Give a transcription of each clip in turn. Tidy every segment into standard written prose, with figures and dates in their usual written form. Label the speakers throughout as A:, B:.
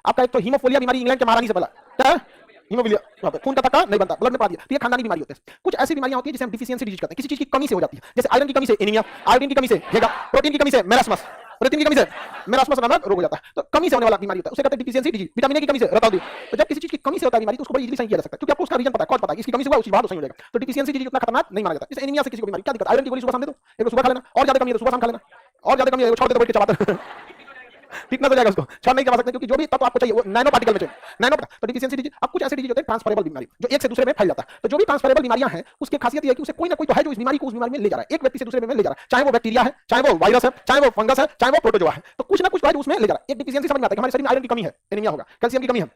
A: आपका एक तो हीमोफिलिया बीमारी इंग्लैंड के महारानी से पहला क्या है, हीमोफिलिया, खून का थक्का नहीं बनता, ब्लड में पा दिया, तो ये खानदानी बीमारी होते हैं। कुछ ऐसी बीमारियां होती है जिसे हम डिफिशियंसी डिजीज कहते हैं, किसी चीज की कमी से हो जाती है, जैसे आयरन की कमी से एनीमिया, आयोडीन की कमी से घेगा, प्रोटीन की कमी से मेलास्मस, प्रोटीन की कमी से मेलास्मस नामक रोग हो जाता है, तो कमी से होने वाला बीमारी होता है, उसे कहते हैं डिफिशियंसी डिजीज। विटामिन ए की कमी से रतौंधी, तो जब किसी चीज की कमी से होता है बीमारी तो उसको बड़ी इजीली सही किया जा सकता है, क्योंकि आपको उसका रीजन पता है, कॉज पता है, इसकी कमी से हुआ उसी बात सही हो जाएगा। तो डिफिशियंसी डिजीज उतना खतरनाक नहीं माना जाता। जैसे एनीमिया से किसी को बीमारी क्या दिक्कत, आयरन की गोली सुबह शाम दे दो, एक तो सुबह खा लेना, और ज्यादा कमी है तो सुबह शाम खा लेना, और ज्यादा कमी है छोड़ दे तो बैठ के चबाते फिटनेस हो जाएगा, उसको छोड़ नहीं चबा सकते, क्योंकि जो भी तत्व आपको चाहिए वो नैनो पार्टिकल में चाहिए, नैनो। तो डिफिशियंसी डिजीज, अब कुछ ऐसे डिजीज होते हैं ट्रांसफरेबल बीमारी जो एक से दूसरे में फैल जाता है। तो जो भी ट्रांसफरेबल बीमारियां हैं उसकी खासियत ये है कि उसे कोई ना कोई तो है जो इस बीमारी को उस बीमारी में ले जा रहा है, एक व्यक्ति से दूसरे में ले जा रहा है, चाहे वो बैक्टीरिया है, चाहे वो वायरस है, चाहे वो फंगस है, चाहे वो प्रोटोजोआ है, तो कुछ ना कुछ तो है जो उसमें ले जा रहा है। एक डिफिशियंसी समझ में आता है कि हमारे शरीर में आयरन की कमी है, एनीमिया होगा, कैल्शियम की कमी है,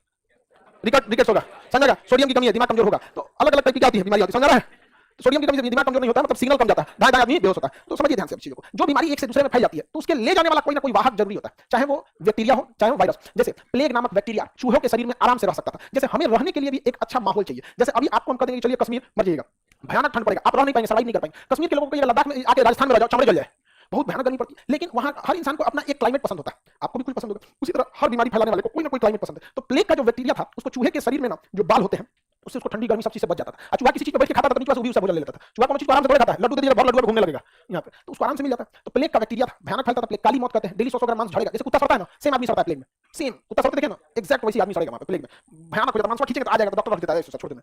A: रिकेट्स होगा, समझेगा, सोडियम की कमी है, दिमाग कमजोर होगा, तो अलग अलग टाइप की क्या होती है बीमारी होती है, समझ रहा है। सोडियम की कमी से दिमाग कमजोर नहीं होता है, मतलब सिग्नल कम जाता है, दाएं दाएं आदमी बेहोश होता है। तो समझिए ध्यान से चीजों को, जो बीमारी एक से दूसरे में फैल जाती है तो उसके ले जाने वाला कोई ना कोई वाहक जरूरी होता है, चाहे वो बैक्टीरिया हो चाहे वो वायरस। जैसे प्लेग नामक बैक्टीरिया चूहों के शरीर में आराम से रह सकता था, जैसे हमें रहने के लिए भी एक अच्छा माहौल चाहिए। जैसे अभी आपको हम कहते हैं चलिए कश्मीर मर जाइएगा, भयानक ठंड पड़ेगा, आप रह नहीं पाएंगे, सर्वाइव नहीं कर पाएंगे। कश्मीर के लोगों को लद्दाख में आके राजस्थान में रह जाओ, चमड़े जल जाए, बहुत भयानक गर्मी पड़ती है, लेकिन वहां हर इंसान को अपना एक क्लाइमेट पसंद होता है, आपको भी कुछ पसंद होगा, उसी तरह हर बीमारी फैलाने वाले को कोई ना कोई क्लाइमेट पसंद है। तो प्लेग का जो बैक्टीरिया था उसको चूहे के शरीर में ना जो बाल होते हैं उससे उसको ठंडी गर्मी सब चीज से बच जाता था। चूहा किसी चीज पे बैठ के खाता था तो नीचे से भी उससे भोजन ले लेता था। चूहा कौन चीज को आराम से थोड़ा खाता है, लड्डू दे दिया बहुत लड्डू घूमने लगेगा यहाँ पे, तो उसको आराम से मिल जाता है। तो प्लेग का बैक्टीरिया था, भयानक फैलता था, प्लेग काली मौत कहते हैं, डेली 100 ग्राम मांस झड़ेगा, जैसे कुत्ता सड़ता है ना, सेम आदमी सड़ता है प्लेग में, सेम कुत्ता सड़ते देखे ना, एक्जैक्ट वैसे आदमी सड़ेगा वहां पे प्लेग में, भयानक हो जाता है, मांस खींचेगा तो आ जाएगा, तो डॉक्टर रख देता है छोड़ देना,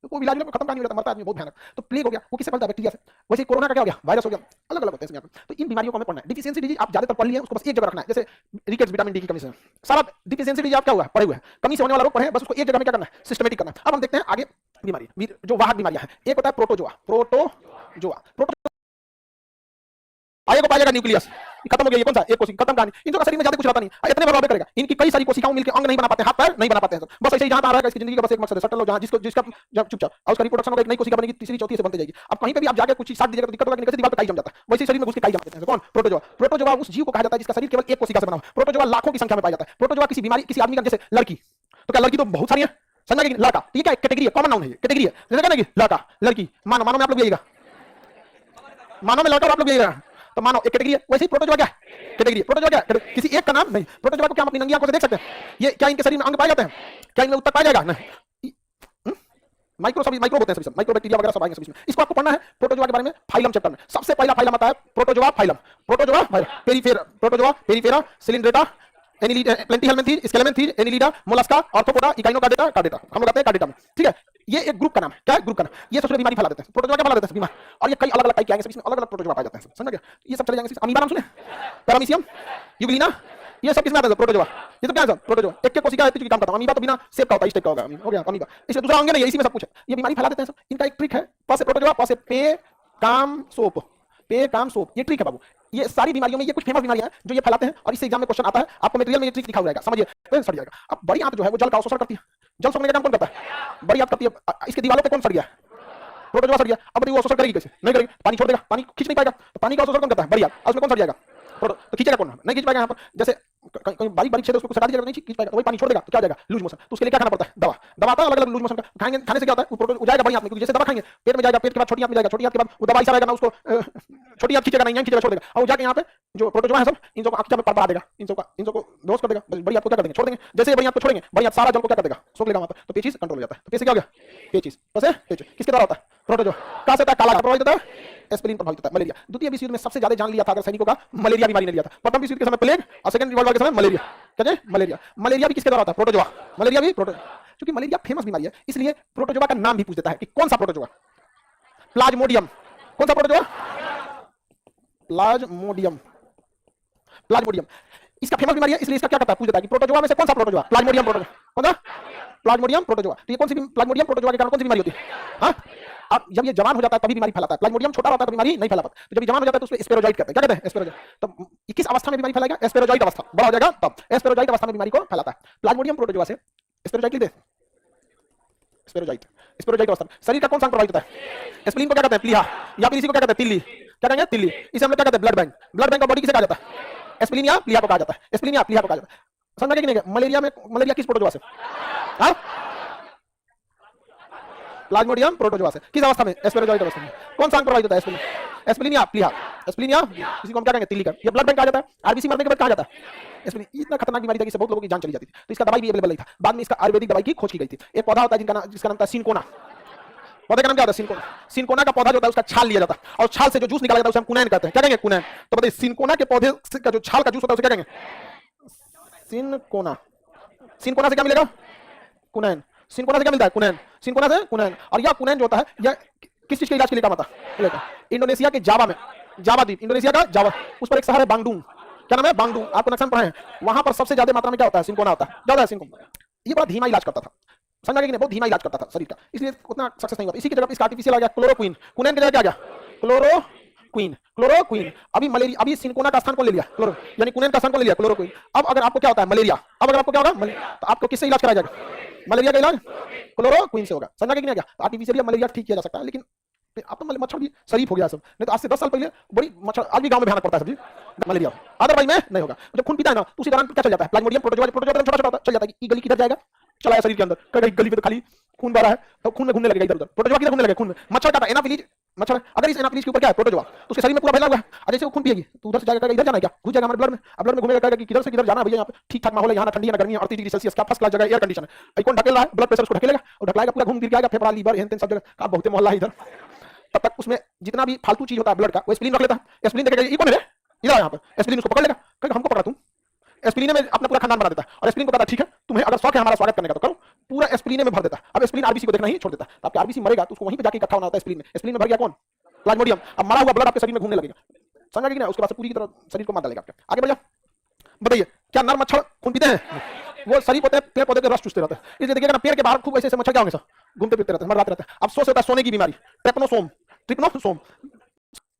A: तो कोई इलाज खत्म कहानी हो जाता है, मरता आदमी, बहुत भयानक। तो प्लेग हो गया, वो किससे फैलता है, बैक्टीरिया से। वैसे कोरोना का क्या हो गया, वायरस हो गया, अलग अलग होते हैं इसमें। तो इन बीमारियों को हमें पढ़ना है। डिफिशियंसी डिजीज आप ज्यादातर पढ़ लिए, उसको बस एक जगह रखना है, जैसे रिकेट्स विटामिन डी की कमी से, सारा डिफिशियंसी डिजीज आप क्या हुआ पढ़े हुए हैं, कमी से होने वाला रोग पढ़े, बस उसको एक जगह में क्या करना है, सिस्टमेटिक करना है। अब हम देखते हैं आगे बीमारी जो वाहक बीमारियां हैं। एक होता है प्रोटोजोआ, आगे को पाएगा न्यूक्लियस, खत्म हो गया, ये कौन सा एक कोशिका, खत्म कहानी। इनका शरीर में ज्यादा कुछ रहता नहीं, इतने बर्बाद करेगा, इनकी कई सारी कोशिकाओं मिलकर अंग नहीं बना पाते, हाथ पैर नहीं बना पाते हैं, बस ऐसे ही जहां आ रहा है, इसकी जिंदगी का बस एक मकसद है, सटल लो जहां जिसका चुपचाप, और उसका रिप्रोडक्शन होगा, एक नई कोशिका बनेगी, तीसरी चौथी से बनती जाएगी। अब कहीं पे भी आप जाकर कुछ साथ दीजिएगा तो दिक्कत होगा कि कैसे दीवार पे काई जम जाता है, वैसे शरीर में घुस के काई जम देते हैं। कौन, प्रोटोजोआ उस जीव को कहा जाता है जिसका शरीर केवल एक कोशिका से बना हो। प्रोटोजोआ लाखों की संख्या में पाया जाता है। प्रोटोजोआ किसी बीमारी, किसी आदमी का, जैसे लड़की, तो क्या लड़की तो बहुत सारी है, समझ गए, लड़का, ठीक है, कैटेगरी है, कॉमन नाउन है, कैटेगरी है, जैसे कहना कि लड़का लड़की, मानो में आप लोग जाइएगा, मानो में लड़का आप लोग जाइएगा, तो मानो एक कैटेगरी है, वैसे ही प्रोटोजोआ क्या है, कैटेगरी। प्रोटोजोआ क्या है, किसी एक का नाम नहीं। प्रोटोजोआ को क्या हम अपनी नंगी आंखों से देख सकते हैं, ये क्या इनके शरीर में अंग पाए जाते हैं, क्या इनमें उत्तक पाया जाएगा, नहीं, माइक्रो होते हैं सभी, सब माइक्रो बैक्टीरिया वगैरह सब आएंगे सब इसमें। इसको आपको पढ़ना है प्रोटोजोआ के बारे में फाइलम चैप्टर में। सबसे पहला फाइलम आता है protozoa phylum, protozoa porifera, coelenterata, platyhelminthes, aschelminthes, annelida, mollusca, arthropoda, echinodermata, हम लोग आते हैं कार्डेटा में, ठीक है। ये एक ग्रुप का नाम है, क्या है, ग्रुप का नाम। ये सबसे बीमारी फैला देते हैं, प्रोटोजोआ क्या फैला देते हैं बीमार, और ये कई अलग अलग टाइप के आएंगे, सब इसमें अलग अलग प्रोटोजोआ पाए जाते हैं, समझ गया। ये सब चले जाएंगे, अमीबा नाम सुने, पैरामीशियम, यूग्लिना, ये सब किसमें आता है, प्रोटोजोआ। ये तो क्या है सब प्रोटोजोआ, एक एक कोशिका है, काम करता है। अमीबा तो बिना सेप का होता है, इस टाइप का होगा, हो गया अमीबा, इससे दूसरा अंग नहीं है, इसी में सब कुछ है। ये बीमारी फैला देते हैं सब। इनका एक ट्रिक है, पास प्रोटोजोआ, पास पे काम सोप, ये ट्रिक है बाबू। ये सारी बीमारियों में ये कुछ फेमस बीमारियां हैं जो ये फैलाते हैं, और इससे एग्जाम में क्वेश्चन आता है, आपको मटेरियल में ये ट्रिक दिखा हुआ रहेगा, समझिए, तो सड़ जाएगा। अब बड़ी आंत जो है वो जल का अवशोषण करती है, जल सोखने का काम कौन करता है, बड़ी आंत करती है। इसके दीवारों पे कौन सड़ गया, प्रोटोजोआ सड़ गया। अब वो अवशोषण करेगी कैसे, नहीं करेगी, पानी छोड़ देगा, पानी खींच नहीं पाएगा, तो पानी का अवशोषण कौन करता है, बड़ी आंत, उसमें कौन सड़ जाएगा, तो खींचेगा कौन, नहीं खींच पाएगा। यहाँ पर जैसे कहीं बारीक बारीक छेद उसको सटा दीजिएगा, नहीं खींच पाएगा, तो वही पानी छोड़ देगा, तो क्या जाएगा, लूज मोशन। तो उसके लिए क्या खाना पड़ता है, दवा आता है अलग अलग लूज मोशन का। खाने से क्या होता है, वो प्रोटोजोआ जाएगा बड़ी आंत में, क्योंकि जैसे दवा खाएंगे पेट में जाएगा, पेट के बाद छोटी आंत में जाएगा, छोटी आंत के बाद वो दवा ऐसा रहेगा ना, उसको छोटी आंत खींचेगा, नहीं खींचेगा, छोड़ देगा, और जाके यहाँ पे जो प्रोटोजोआ है सब इन सबको आंख में पड़ा देगा, इन सबको बेहोश कर देगा। बड़ी आंत को क्या कर देंगे, छोड़ देंगे। जैसे बड़ी आंत को छोड़ेंगे, बड़ी आंत सारा जल को क्या कर देगा, सोख लेगा वहां पर, तो पेचिस कंट्रोल हो जाता है। तो पेचिस क्या हो गया, पेचिस किसके द्वारा होता है, प्रोटोजोआ। कहां से होता है, काला प्रभावित होता है, एस्पिरिन प्रभावित होता है, मलेरिया। द्वितीय विश्व युद्ध में सबसे ज्यादा जान लिया था अगर सैनिकों का, मलेरिया बीमारी ने लिया था। प्रथम विश्व युद्ध के समय प्लेग और सेकंड वर्ल्ड वॉर के समय मलेरिया, क्या मलेरिया भी किसके द्वारा होता है, प्रोटोजोआ। मलेरिया भी क्योंकि मलेरिया फेमस बीमारी है, इसलिए प्रोटोजोआ का नाम भी पूछ देता है कि कौन सा प्रोटोजोआ, प्लाज्मोडियम, कौन सा प्रोटोजोआ, प्लाज्मोडियम। इसका फेमस बीमारी है, इसलिए इसका क्या करता है, पूछ देता है कि प्रोटोजोआ में से कौन सा प्रोटोजोआ, प्लाज्मोडियम प्रोटोजोआ, कौन सा, प्लाज्मोडियम प्रोटोजोआ। तो ये कौन सी प्लाज्मोडियम प्रोटोजोआ के कारण कौन सी बीमारी होती है, हाँ। अब जब ये जवान हो जाता है तभी बीमारी फैलाता है, प्लाज्मोडियम छोटा होता है तो बीमारी नहीं फैला पाता। तो जब ये जवान हो जाता है तो उसको स्पेरोजाइट कहते हैं, क्या कहते हैं, स्पेरोजाइट। तो किस अवस्था में बीमारी फैलाएगा, स्पेरोजाइट अवस्था, बड़ा हो जाएगा तब स्पेरोजाइट अवस्था में बीमारी को फैलाता है। प्लाज्मोडियम प्रोटोजोआ से स्पेरोजाइट लिख दे, स्पेरोजाइट अवस्था। शरीर का कौन सा अंग प्रभावित होता है, स्प्लीन को क्या कहते हैं, प्लीहा, या फिर इसी को क्या कहते हैं, तिल्ली, क्या कहेंगे, तिल्ली। इसे हम लोग क्या कहते हैं, ब्लड बैंक। ब्लड बैंक का बॉडी किसे कहा जाता है, स्प्लीन या प्लीहा को कहा जाता है, स्प्लीन या प्लीहा को कहा जाता है। समझ में कि नहीं, मलेरिया किस प्रोटोजोआ से, हाँ, प्लाज्मोडियम प्रोटोजोआ से। किस अवस्था में? एस्पेरोजोइक अवस्था में। कौन सा अंग प्रभावित होता है? एस्पेलिन, एस्पेलिन या प्लीहा, एस्पेलिन या इसी को हम क्या कहेंगे? तिल्ली का। ये ब्लड बैंक कहा जाता है। आरबीसी मरने के बाद कहा जाता है एस्पेलिन। इतना खतरनाक बीमारी था कि बहुत लोगों की जान चली जाती थी, तो इसका दवाई भी अवेलेबल नहीं था। बाद में इसका आयुर्वेदिक दवाई की खोज की गई थी। एक पौधा होता है जिसका नाम था सिनकोना। पौधे का नाम क्या होता है? सिनकोना। सिनकोना का पौधा जो होता है उसका छाल लिया जाता है और छाल से जो जूस निकाला जाता है उसे हम कुनैन कहते हैं। क्या कहेंगे? कुनैन। तो बताइए सिनकोना के पौधे का जो छाल का जूस होता है उसे क्या कहेंगे? सिनकोना। सिनकोना से क्या मिलेगा? कुनैन। सिनकोना से क्या मिलता है? कुनैन। सिनकोना से कुनैन। और यह कुनैन जो होता है यह किस चीज के इलाज के लिए काम आता है? इंडोनेशिया के जावा में, जावा द्वीप, इंडोनेशिया का जावा, उस पर एक शहर है बांगडुंग। क्या नाम है? बांगडुंग। आपको नक्शा में पढ़े हैं। वहां पर सबसे ज्यादा मात्रा में क्या होता है? सिनकोना होता है। ज्यादा है सिनकोना। ये बड़ा धीमा इलाज करता था, समझा कि नहीं? बहुत धीमा इलाज करता था शरीर का, इसलिए उतना सक्सेस नहीं होता। इसी की जगह इसका आर्टिफिशियल आ गया क्लोरोक्विन। कुनैन की जगह क्या आ गया? क्लोरोक्विन। क्लोरोक्विन। अभी मलेरिया, अभी सिनकोना का स्थान कौन ले लिया? क्लोरो, यानी कुनैन का स्थान कौन ले लिया? क्लोरोक्विन। अब अगर आपको क्या होता है? मलेरिया। अब अगर आपको क्या होगा? तो आपको किससे इलाज कराया जाएगा? मलेरिया का इलाज क्लोरोक्विन से होगा। समझा कि नहीं? आ गया। आर्टिफिशियल मलेरिया ठीक किया जा सकता है, लेकिन अब तो मच्छर भी शरीफ हो गया सब। नहीं तो आज से 10 साल पहले बड़ी मच्छर, आज भी गांव में भयानक पड़ता है सब्जी मलेरिया। अदरवाइज में नहीं होगा। जब खून पीता है ना तो उसी दौरान क्या चल जाता है? Plasmodium protozoa. प्रोटोजोआ छोटा छोटा चल जाता है कि गली किधर जाएगा? चला है शरीर के अंदर, कहीं गली पे तो खाली खून बह रहा है तो खून में घूमने लगेगा इधर उधर। प्रोटोजोआ किधर घूमने लगेगा? खून में। मच्छर का एनाफिलीज मच्छर, अगर इस एनाफिलीज के ऊपर क्या है? प्रोटोजोआ, तो उसके शरीर में पूरा फैला हुआ है। और जैसे वो खून पिएगी तो उधर से जाएगा, इधर जाना है क्या? घुस जाएगा हमारे ब्लड में। अब ब्लड में घूमेगा, कहेगा कि किधर से किधर जाना है भैया, यहाँ पे ठीक ठाक माहौल है, यहाँ ना ठंडी है ना गर्मी है, 38 डिग्री सेल्सियस का फर्स्ट क्लास जगह, एयर कंडीशन है। कौन ढकेल रहा है? ब्लड प्रेशर उसको ढकेलेगा और ढकलाएगा, पूरा घूम फिर के आएगा, फेफड़ा लीवर हेन सब जगह का बहुत मोहल्ला है इधर। तब तक उसमें जितना भी फालतू चीज होता है ब्लड का वो एस्पिरिन रख लेता है। एस्पिरिन देखेगा ये कौन है? इधर यहाँ पे एस्पिरिन उसको पकड़ लेगा, कहेगा हमको पकड़ा तुम। एस्पिरिन में अपना पूरा खानदान बना देता है और एस्पिरिन को कहता है ठीक है तुम्हें अगर शौक है हमारा स्वागत करने का तो करो। पूरा एस्पिरिन में भर देता है। अब एस्पिरिन आरबीसी को देखना ही छोड़ देता है। तो आपके आरबीसी मरेगा तो उसको वहीं पे जाके इकट्ठा होना होता है एस्पिरिन में। एस्पिरिन में भर गया कौन? प्लाज्मोडियम। अब मरा हुआ ब्लड आपके शरीर में घूमने लगेगा, समझा कि नहीं? उसके बाद पूरी तरह शरीर को मार डालेगा आपके। आगे बढ़ जाओ, बताइए क्या नर मच्छर खून पीते हैं? वो शरीर होते हैं पेड़ पौधे के रस चूसते रहते हैं। इसलिए देखिएगा ना पेड़ के बाहर खूब ऐसे मच्छर क्या होंगे सर? घूमते फिरते रहते हैं, मर रहते हैं। अब सोच होता है सोने की बीमारी, ट्रिपनोसोम, ट्रिपनोसोम।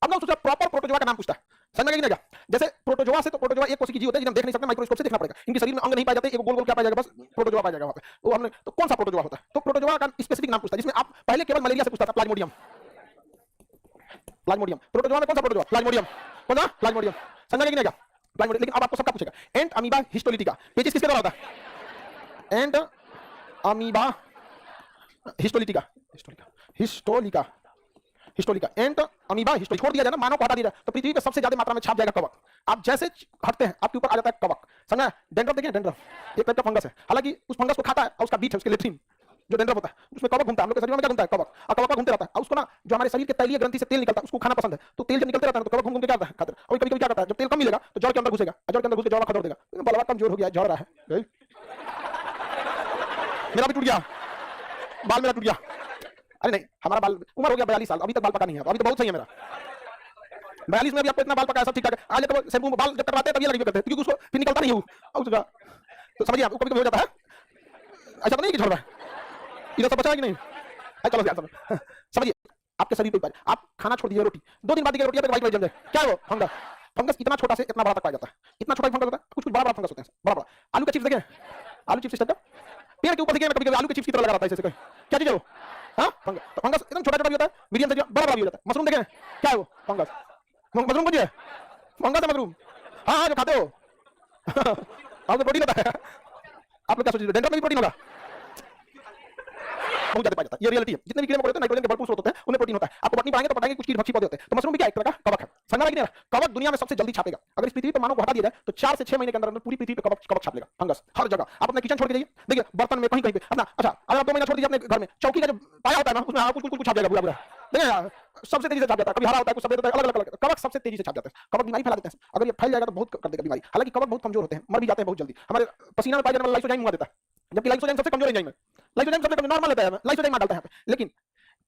A: अब ना सोचा प्रॉपर प्रोटोजोआ का नाम पूछता है, समझ गए क्या? जैसे प्रोटोजोआ से तो प्रोटोजोआ एक कोशिकी जीव होते हैं जिन्हें हम देख नहीं सकते, माइक्रोस्कोप से देखना पड़ेगा। इनके शरीर में अंग नहीं पाए जाते, एक गोल गोल क्या पाया जाएगा? बस प्रोटोजोआ पाया जाएगा वहां पे। वो हमने तो कौन सा प्रोटोजोआ होता है? तो प्रोटोजोआ का स्पेसिफिक नाम पूछता है, जिसमें आप पहले केवल मलेरिया से पूछता था प्लाज्मोडियम। प्लाज्मोडियम प्रोटोजोआ में कौन सा प्रोटोजोआ? प्लाज्मोडियम। कौन सा? प्लाज्मोडियम। समझ गए क्या? प्लाज्मोडियम। लेकिन अब आपको सबका पूछेगा एंट अमीबा हिस्टोलिटिका, पेचिस किसके द्वारा होता है? एंट अमीबा हिस्टोलिटिका, हिस्टोलिका, हिस्टोलिका, एंट अमीबा हिस्टोलिका। छोड़ दिया जाए ना, मानव को हटा दिया जाए तो पृथ्वी पे सबसे ज्यादा मात्रा में छाप जाएगा कवक। आप जैसे हटते हैं आपके ऊपर आ जाता है कवक, समझा? डेंड्रफ देखिए, डेंड्रफ एक टाइप का फंगस है, हालांकि उस फंगस को खाता है और उसका बीट है उसके लेट्रिन जो डेंड्रफ होता है, उसमें कवक घूमता है। हम लोग के शरीर में क्या घूमता है? कवक। और कवक घूमते रहता है और उसको ना जो हमारे शरीर के तैलीय ग्रंथि से तेल निकलता है उसको खाना पसंद है, तो तेल जब निकलते रहता है तो कवक घूम घूम के क्या करता है? और कभी कभी क्या करता है जब तेल कम मिलेगा तो जड़ के अंदर घुसेगा, जड़ के अंदर घुस के जड़ खदड़ देगा, बलवा कमजोर हो गया, झड़ रहा है, मेरा भी टूट गया, बाल मेरा टूट गया। अरे नहीं, हमारा बाल उम्र हो गया 42 साल, अभी तक बाल पका नहीं है, अभी तो बहुत सही है मेरा। 42 में भी आपको इतना बाल पका है, सब ठीक ठाक है। आज तक शैम्पू बाल जब कटवाते हैं तब ये लगी करते हैं क्योंकि उसको फिर निकलता नहीं है वो उसका, तो समझिए आप कभी कभी हो जाता है ऐसा तो नहीं कि झड़ रहा है, इधर सब बचा है कि नहीं? चलो यार समझिए आपके शरीर पे आप खाना छोड़ दिए रोटी, 2 दिन बाद की रोटी पे व्हाइट जम जाए, क्या है वो? फंगस। फंगस इतना छोटा से इतना बड़ा तक पाया जाता है, इतना छोटा फंगस होता है, कुछ कुछ बड़ा बड़ा फंगस होते हैं, बड़ा बड़ा। आलू के चिप्स देखें, आलू चिप्स का पेड़ के ऊपर देखिए कभी कभी आलू के चिप्स की तरह लगा रहता है, जैसे क्या चीज है वो? हाँ फंगस। तो फंगस एकदम छोटा छोटा भी होता है, मीडियम साइज बड़ा बड़ा भी होता है। मशरूम देखें, क्या है वो? फंगस। मशरूम को जी है फंगस है मशरूम, हाँ हाँ जो खाते हो हाँ तो प्रोटीन होता है। आप लोग क्या सोचिए डेंड्रफ में भी प्रोटीन होगा? बहुत ज्यादा पाया जाता है, ये रियलिटी है। जितने भी कीड़े मकोड़े होते हैं नाइट्रोजन के भरपूर स्रोत होते हैं, उन्हें प्रोटीन होता है। आपको बॉटनी पढ़ाएंगे तो पढ़ाएंगे कुछ कीट भक्षी पौधे होते हैं, तो मशरूम भी क्या एक तरह का कवक है, समझ में नहीं आ रहा? कवक दुनिया में सबसे जल्दी छापेगा। अगर इस पृथ्वी पर मानव को हटा दिया जाए तो 4 से 6 महीने के अंदर पूरी पृथ्वी पे कवक छाप लेगा, फंगस हर जगह। आप अपना किचन छोड़ के जाइए, देखिए बर्तन में कहीं कहीं पे अपना, अच्छा अगर आप 2 महीना छोड़ दीजिए अपने घर में, चौकी का जो पाया होता है ना उसमें कुछ कुछ छाप जाएगा, बुरा बुरा देखिए, सबसे तेजी से छाप जाता है, कभी हरा होता है कुछ सफेद होता है, अलग अलग कवक सबसे तेजी से छाप जाता है। कवक बीमारी फैला देते हैं, अगर ये फैल जाएगा तो बहुत कर देगा बीमारी। हालांकि कवक बहुत कमजोर होते हैं, मर भी जाते हैं बहुत जल्दी। हमारे पसीना में पाया जाने वाला लाइसोजाइम मुआ देता है, जबकि लाइसोजाइम सबसे कमजोर एंजाइम है। लाइसोजाइम सबसे नॉर्मल रहता है, लाइसोजाइम मार डालता है, लेकिन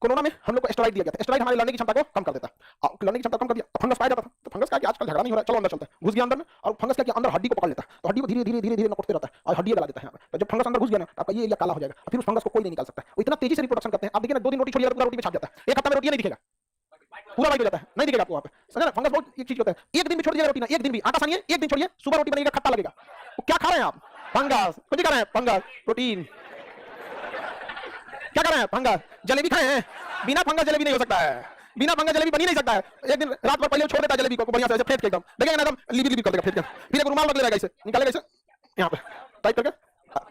A: कोरोना में हम लोग को एस्टेरॉइड दिया गया था। एस्टेरॉइड हमारे लड़ने की क्षमता को कम कर देता है, लड़ने की क्षमता कम कर दिया तो फंगस पाया जाता था। तो फंगस का कि आजकल झगड़ा नहीं हो रहा है, चलो अंदर चलते हैं, घुस गया अंदर में, और फंगस क्या अंदर हड्डी को पकड़ लेता है, तो हड्डी को धीरे धीरे धीरे धीरे नोटते रहता है और हड्डी गला देता है। तो जब फंगस अंदर घुस गया ना आपका ये एरिया काला हो जाएगा, फिर उस फंगस को कोई नहीं निकाल सकता। वो इतना तेजी से रिप्रोडक्शन करते हैं, आप देखिए ना 2 दिन रोटी छोड़िए पूरा रोटी में छाप जाता है, 1 हफ्ता में रोटी नहीं दिखेगा, पूरा वाइट हो जाता है, नहीं दिखेगा आपको वहां पे, समझ रहे? फंगस बहुत एक चीज होता है, 1 दिन भी छोड़ दिया रोटी ना, 1 दिन भी आटा सानिए, 1 दिन छोड़िए, सुबह रोटी बनेगा, खट्टा लगेगा। क्या खा रहे हैं आप? फंगस। कुछ खा रहे हैं? Fungus, protein. क्या कर रहे हैं? फंगस। जलेबी खाए हैं? बिना फंगस जलेबी नहीं हो सकता है, बिना फंगस जलेबी बन ही नहीं सकता है। एक दिन रात भर पहले छोड़ देता है जलेबी को बढ़िया से फेंट के एकदम, देखेंगे ना एकदम लिबी लिबी कर देगा फेंट के, फिर एक रुमाल रख लेगा, इसे निकालेगा, इसे यहाँ पे टाइप करके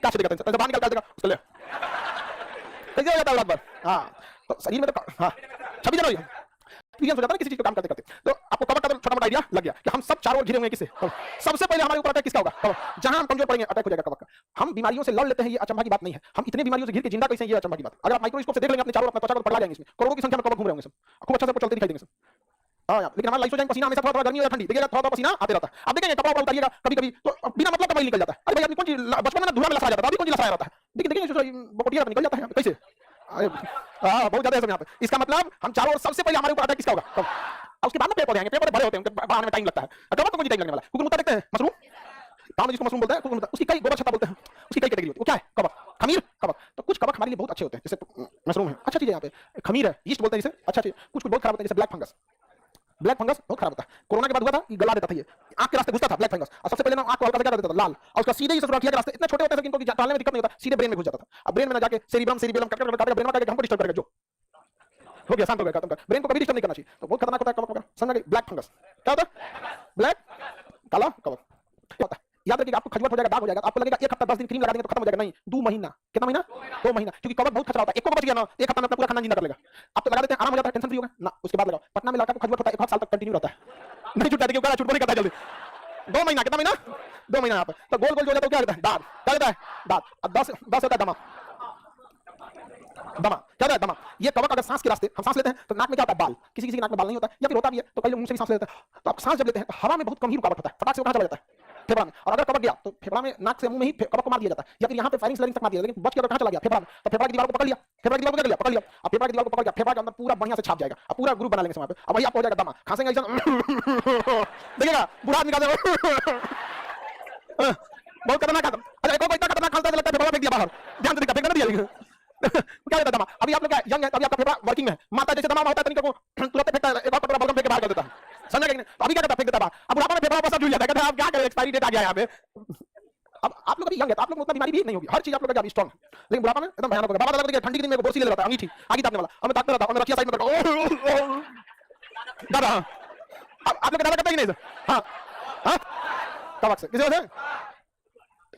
A: कैसे देगा, बाहर निकाल देगा उसको ले, कैसे हो जाता है रात भर। हाँ, तो शरीर में तो हाँ 26 जनवरी एक्सपीरियंस हो जाता है किसी चीज को काम करते करते। तो आपको कवर का तो छोटा मोटा आइडिया लग गया कि हम सब चारों ओर घिरे हुए हैं किससे। सबसे पहले हमारे ऊपर अटैक किसका होगा? कवर। जहां हम कमजोर पड़ेंगे अटैक हो जाएगा कवर का। हम बीमारियों से लड़ लेते हैं, ये अचंभा की बात नहीं है। हम इतने बीमारियों से घिर के जिंदा कैसे हैं, ये अचंभा की बात। अगर आप माइक्रोस्कोप से देख लेंगे अपने चारों अपना त्वचा को पकड़ा जाएंगे, इसमें करोड़ों की संख्या में कवर घूम रहे होंगे सब, खूब अच्छा से चलते दिखाई देंगे सब। हाँ यार, लेकिन हमारा लाइफ पसीना हमेशा थोड़ा गर्मी और ठंडी देखिएगा, थोड़ा पसीना आते रहता है। आप देखेंगे कपड़ा ऊपर उतारिएगा कभी कभी तो बिना मतलब का मैल निकल जाता है। अरे भाई, कौन चीज बचपन में धुआं में लसाया जाता था, अभी कौन चीज लसाया रहता है? देखिए बकोटिया निकल जाता है कैसे। हाँ बहुत ज्यादा है सब यहाँ पे। इसका मतलब हम चारों ओर सबसे पहले हमारे ऊपर अटैक किसका होगा? और उसके बाद में पेड़ पौधे आएंगे, पेड़ पौधे बड़े होते हैं, उनके बढ़ाने में टाइम लगता है। कवर तो कोई टाइम लगने वाला है। कुकुरमुत्ता देखते हैं, मशरूम, गांव में जिसको मशरूम बोलते हैं, कुकुरमुत्ता, उसकी कई गोबर छत्ता बोलते हैं, उसकी कई कैटेगरी होती है। वो क्या है? कवक, खमीर, कवक। तो कुछ कवक हमारे लिए बहुत अच्छे होते हैं, जैसे मशरूम है, अच्छा चीज है यहाँ पे। खमीर है, यीस्ट बोलते हैं इसे, अच्छा चीज। कुछ बहुत खराब होते हैं, जैसे ब्लैक फंगस। ब्लैक फंगस बहुत खराब होता है। कोरोना के बाद हुआ था कि गला देता था, ये आंख के रास्ते घुसता था ब्लैक फंगस। और सबसे पहले ना आंख को हल्का सा क्या देता था, लाल, और उसका सीधे ही ससुराल के रास्ते इतने छोटे होते हैं कि इनको टालने में दिक्कत नहीं होता, सीधे ब्रेन में घुस जाता था। अब ब्रेन में ना जाके सेरिबेलम काट ब्रेन में हमको डिस्टर्ब करेगा, जो हो गया शांत हो गया, खत्म कर। ब्रेन को कभी डिस्टर्ब नहीं करना चाहिए। तो बहुत खतरनाक होता है कवक। समझ गए? ब्लैक फंगस क्या होता है? ब्लैक काला कवक होता है। याद रखिएगा, आपको खजूर हो जाएगा, दाग हो जाएगा, आपको लगेगा एक हफ्ता 10 दिन क्रीम लगा देंगे तो खत्म हो जाएगा। नहीं, 2 महीना। कितना महीना? 2 महीना, क्योंकि कवक बहुत खतरा होता है। एक को बच गया ना, एक हफ्ता में अपना पूरा खाना जिंदा कर लेगा। आप तो लगा देते हैं, आराम हो जाता है, टेंशन फ्री हो गए ना, उसके बाद लगाओ। पटना में लड़का को खजूर होता है, 1 साल तक कंटिन्यू रहता है, नहीं छूटता है, क्योंकि छूट नहीं करता है जल्दी। 2 महीना, कितना महीना? 2 महीना यहाँ पे। तो गोल गोल जो हो जाता है क्या होता है? दाग। क्या होता है? दाग। और 10 होता है दमा। दमा क्या होता है? दमा। ये कवक अगर सांस के रास्ते हम सांस लेते हैं तो नाक में क्या होता है? बाल। किसी किसी के नाक में बाल नहीं होता या फिर होता भी है, तो कई लोग मुंह से भी सांस लेते हैं। तो आप सांस जब लेते हैं तो हवा में बहुत कम ही रुकावट होता है, फटाक से वो कहाँ चला जाता है? फेफड़ा में। और अगर कवक गया तो फेफड़ा में, नाक से मुंह में ही कवक को मार दिया जाता है, या फिर यहाँ पे फायरिंग तक मार दिया, लेकिन बच के कहाँ चला गया? फेफड़ा में। तो फेफड़ा की दीवार को पकड़ लिया, फेफड़ा की दीवार को पकड़ लिया, अब फेफड़ा की दीवार को पकड़ लिया, फेफड़ा के अंदर पूरा बढ़िया से छाप जाएगा, अब पूरा ग्रुप बना लेंगे वहां पे। अब वही आपको हो जाएगा दमा, खांसेंगे ऐसा देखिएगा, बुरा आदमी का बहुत खतरनाक आता। अच्छा एक और इतना खतरनाक खांसता लगता है फेफड़ा फेंक दिया बाहर, ध्यान से देखा, फेंक ना दिया। क्या होता है दमा? अभी आप लोग यंग है, अभी आपका फेफड़ा वर्किंग में, माता जैसे दमा होता है तनिक को तुरंत फेंकता है, एक और कटोरा बलगम फेंक के बाहर कर देता है। समझ गए? तो अभी क्या करता है? फेंक देता है। अब बुढ़ापा में फेफड़ा वापस जुड़ जाता है, कहता है आप क्या करें, एक्सपायरी डेट आ गया यहाँ पे। अब आप लोग अभी यंग है तो आप लोग में उतना बीमारी भी नहीं होगी, हर चीज आप लोग का अभी स्ट्रांग है, लेकिन बुढ़ापा में एकदम भयानक होगा। बाबा लग रही है, ठंडी के दिन में बोसी ले लेता है, अंगीठी आगे तापने वाला, अब मैं ताकते रहता हूं, मैं रखिया साइड में दादा। अब आप लोग दादा करते ही नहीं सर? हाँ हाँ, कवक से किसी वजह से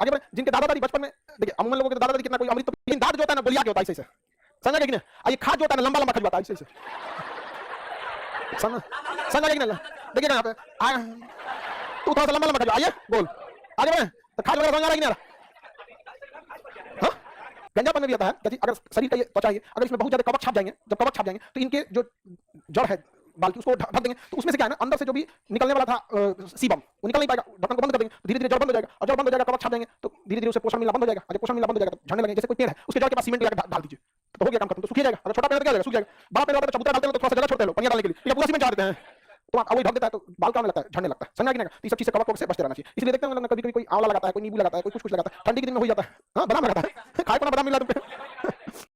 A: आगे बढ़े। जिनके दादा दादी बचपन में, देखिए अमूमन लोगों के दादा दादी कितना कोई अमृत, लेकिन दांत जो होता है ना गोलिया के होता है, ऐसे समझ गए कि नहीं? ये खाद जो होता है ना लंबा लंबा खजवाता है, ऐसे समझ गए कि नहीं? देखिए यहाँ पे तू थोड़ा सा लंबा लंबा खजवा, आइए बोल आगे बढ़े। तो खाद वगैरह समझ आ रहा है कि नहीं? हाँ, गंजापन में भी आता है कि अगर शरीर का ये त्वचा है, अगर इसमें बहुत ज्यादा कवक छाप जाएंगे, जब कवक छाप जाएंगे तो इनके जो जड़ है बाल की, उसको ढक देंगे, तो उसमें से क्या है ना, अंदर से जो भी निकलने वाला था सीबम, वो निकल नहीं पाएगा, ढक्कन को बंद कर देंगे, धीरे धीरे जड़ बंद हो जाएगा, और जड़ बंद हो जाएगा, कवक छाप देंगे, तो धीरे धीरे उसे पोषण मिलना बंद हो जाएगा। और पोषण मिलना बंद हो जाएगा तो झड़ने लगेंगे। जैसे कोई पेड़ है, उसके जड़ के पास सीमेंट लगा डाल दीजिए तो हो गया काम खत्म, तो सूख जाएगा। अगर छोटा पेड़ तो क्या हो जाएगा? सूख जाएगा। बड़ा पेड़ तो चबूतरा डालते हैं तो थोड़ा सा जगह छोड़ते हैं, पनिया डालने के लिए, या पूरा सीमेंट डाल देते हैं, तो आप वही ढक देता है, तो बाल काम लगता है, झड़ने लगता है। समझा कि नहीं? तो इस सब चीज से कवक से बचते रहना चाहिए। इसलिए देखते हैं कभी कभी कोई आंवला लगाता है, कोई नींबू लगाता है, कोई कुछ लगाता है, ठंडी के दिन में हो जाता है, हाँ बादाम लगाता है, खाए को ना बादाम मिला तुमको।